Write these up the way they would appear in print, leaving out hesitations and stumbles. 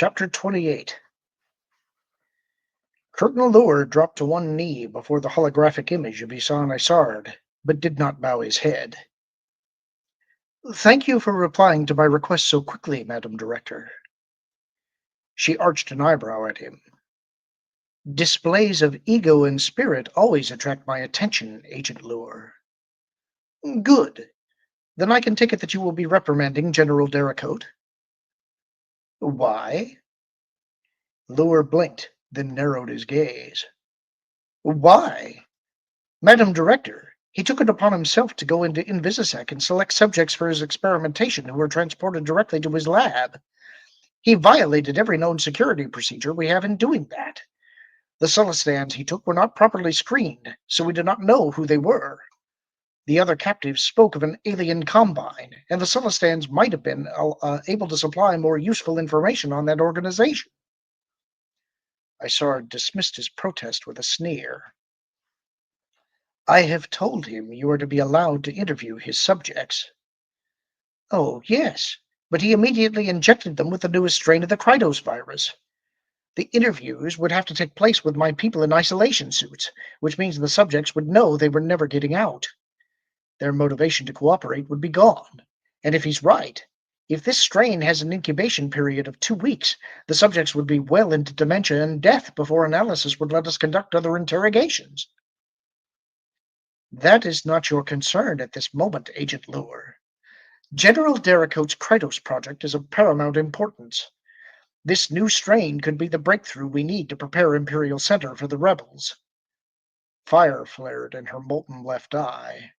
Chapter 28. Kirtan Loor dropped to one knee before the holographic image of Isan Isard, but did not bow his head. "Thank you for replying to my request so quickly, Madam Director." She arched an eyebrow at him. "Displays of ego and spirit always attract my attention, Agent Loor." "Good. Then I can take it that you will be reprimanding General Dericote." "Why?" Loor blinked, then narrowed his gaze. "Why? Madam Director, he took it upon himself to go into Invisisec and select subjects for his experimentation who were transported directly to his lab. He violated every known security procedure we have in doing that. The Celestans he took were not properly screened, so we do not know who they were. The other captives spoke of an alien combine, and the Celestans might have been able to supply more useful information on that organization." Isard dismissed his protest with a sneer. "I have told him you are to be allowed to interview his subjects." "Oh, yes, but he immediately injected them with the newest strain of the Krytos virus. The interviews would have to take place with my people in isolation suits, which means the subjects would know they were never getting out. Their motivation to cooperate would be gone. And if he's right, if this strain has an incubation period of 2 weeks, the subjects would be well into dementia and death before analysis would let us conduct other interrogations." "That is not your concern at this moment, Agent Loor. General Dericote's Krytos project is of paramount importance. This new strain could be the breakthrough we need to prepare Imperial Center for the rebels." Fire flared in her molten left eye.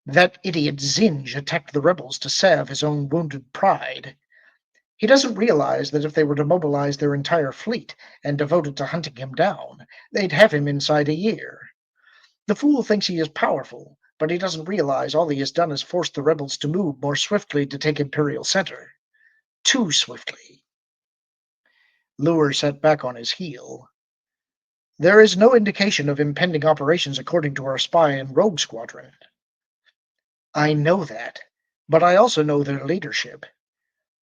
"That idiot Zinj attacked the rebels to salve his own wounded pride. He doesn't realize that if they were to mobilize their entire fleet and devote it to hunting him down, they'd have him inside a year. The fool thinks he is powerful, but he doesn't realize all he has done is force the rebels to move more swiftly to take Imperial Center. Too swiftly." Loor sat back on his heel. "There is no indication of impending operations according to our spy and rogue squadron." "I know that, but I also know their leadership.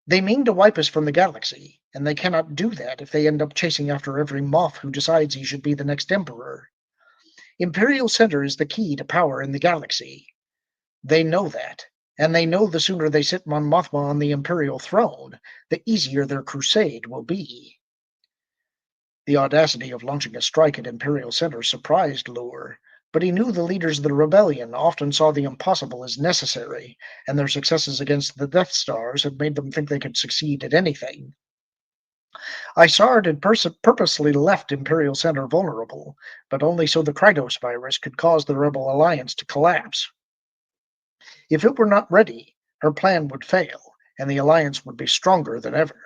They mean to wipe us from the galaxy, and they cannot do that if they end up chasing after every moth who decides he should be the next emperor. Imperial Center is the key to power in the galaxy. They know that, and they know the sooner they sit Mon Mothma on the Imperial throne, the easier their crusade will be." The audacity of launching a strike at Imperial Center surprised Loor, but he knew the leaders of the rebellion often saw the impossible as necessary, and their successes against the Death Stars had made them think they could succeed at anything. Isard had purposely left Imperial Center vulnerable, but only so the Krytos virus could cause the Rebel Alliance to collapse. If it were not ready, her plan would fail, and the Alliance would be stronger than ever.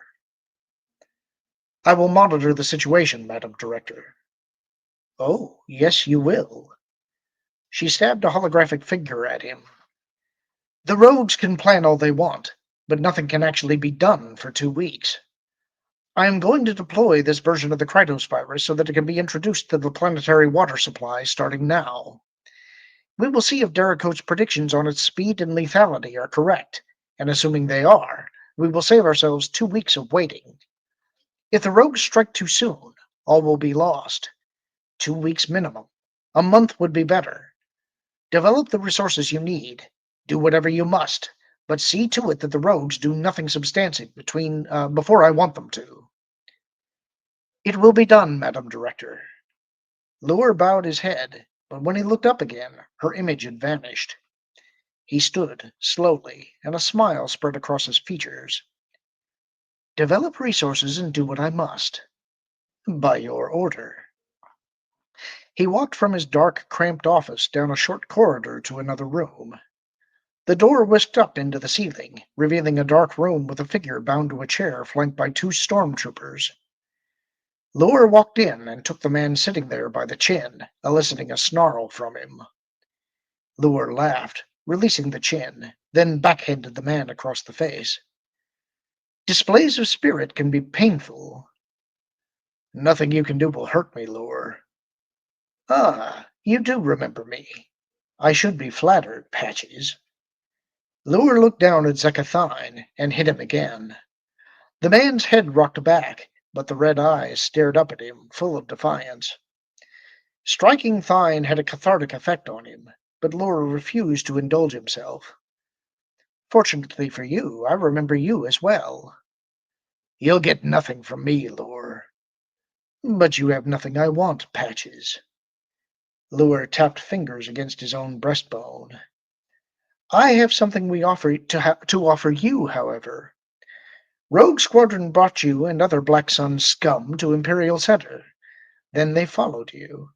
"I will monitor the situation, Madam Director." "Oh, yes, you will." She stabbed a holographic figure at him. "The rogues can plan all they want, but nothing can actually be done for 2 weeks. I am going to deploy this version of the Krytos virus so that it can be introduced to the planetary water supply starting now. We will see if Dericote's predictions on its speed and lethality are correct, and assuming they are, we will save ourselves 2 weeks of waiting. If the rogues strike too soon, all will be lost. 2 weeks minimum. A month would be better. Develop the resources you need. Do whatever you must, but see to it that the rogues do nothing substantive before I want them to." "It will be done, Madam Director." Loor bowed his head, but when he looked up again, her image had vanished. He stood slowly, and a smile spread across his features. "Develop resources and do what I must." "By your order." He walked from his dark, cramped office down a short corridor to another room. The door whisked up into the ceiling, revealing a dark room with a figure bound to a chair flanked by 2 stormtroopers. Loor walked in and took the man sitting there by the chin, eliciting a snarl from him. Loor laughed, releasing the chin, then backhanded the man across the face. "Displays of spirit can be painful." "Nothing you can do will hurt me, Loor." "Ah, you do remember me. I should be flattered, Patches." Loor looked down at Zekathine and hit him again. The man's head rocked back, but the red eyes stared up at him, full of defiance. Striking Thine had a cathartic effect on him, but Loor refused to indulge himself. Fortunately for you, I remember you as well. You'll get nothing from me, Loor. But you have nothing I want, Patches. Loor tapped fingers against his own breastbone. I have something to offer you, however. Rogue Squadron brought you and other Black Sun scum to Imperial Center. Then they followed you.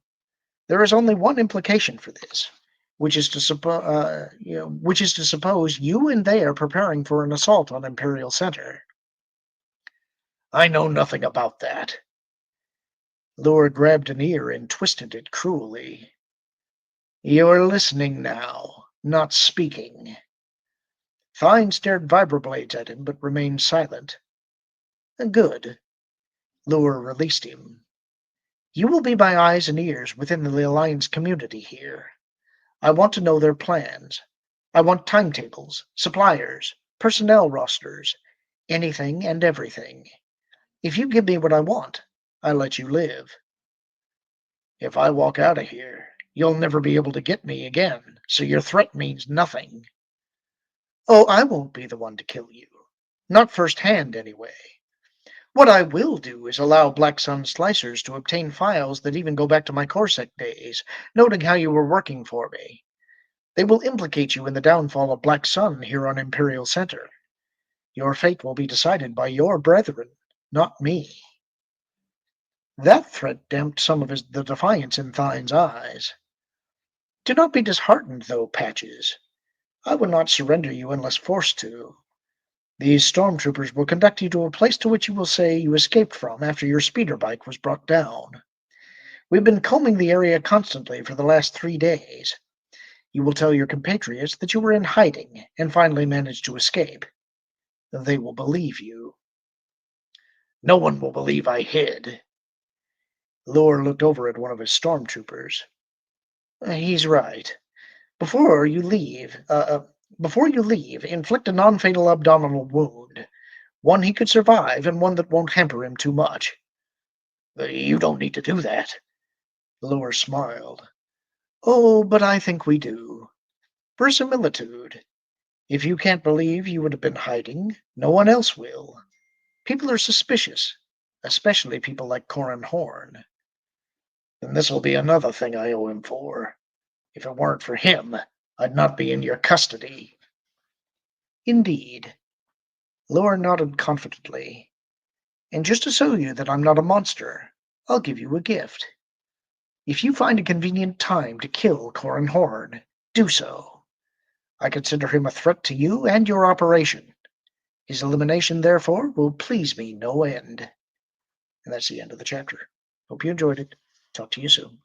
There is only one implication for this, which is to suppose you and they are preparing for an assault on Imperial Center. I know nothing about that. Loor grabbed an ear and twisted it cruelly. You're listening now, not speaking. Thine stared vibroblades at him, but remained silent. Good. Loor released him. You will be my eyes and ears within the Alliance community here. I want to know their plans. I want timetables, suppliers, personnel rosters, anything and everything. If you give me what I want, I let you live. If I walk out of here, you'll never be able to get me again, so your threat means nothing. Oh, I won't be the one to kill you. Not firsthand, anyway. What I will do is allow Black Sun Slicers to obtain files that even go back to my Corsac days, noting how you were working for me. They will implicate you in the downfall of Black Sun here on Imperial Center. Your fate will be decided by your brethren, not me. That threat damped some of the defiance in Thine's eyes. Do not be disheartened, though, Patches. I would not surrender you unless forced to. These stormtroopers will conduct you to a place to which you will say you escaped from after your speeder bike was brought down. We've been combing the area constantly for the last 3 days. You will tell your compatriots that you were in hiding and finally managed to escape. They will believe you. No one will believe I hid. Loor looked over at one of his stormtroopers. He's right. Before you leave, inflict a non-fatal abdominal wound. One he could survive and one that won't hamper him too much. You don't need to do that. Loor smiled. Oh, but I think we do. Verisimilitude. If you can't believe you would have been hiding, no one else will. People are suspicious, especially people like Corran Horn. Then this will be another thing I owe him for. If it weren't for him, I'd not be in your custody. Indeed. Loor nodded confidently. And just to show you that I'm not a monster, I'll give you a gift. If you find a convenient time to kill Corran Horn, do so. I consider him a threat to you and your operation. His elimination, therefore, will please me no end. And that's the end of the chapter. Hope you enjoyed it. Talk to you soon.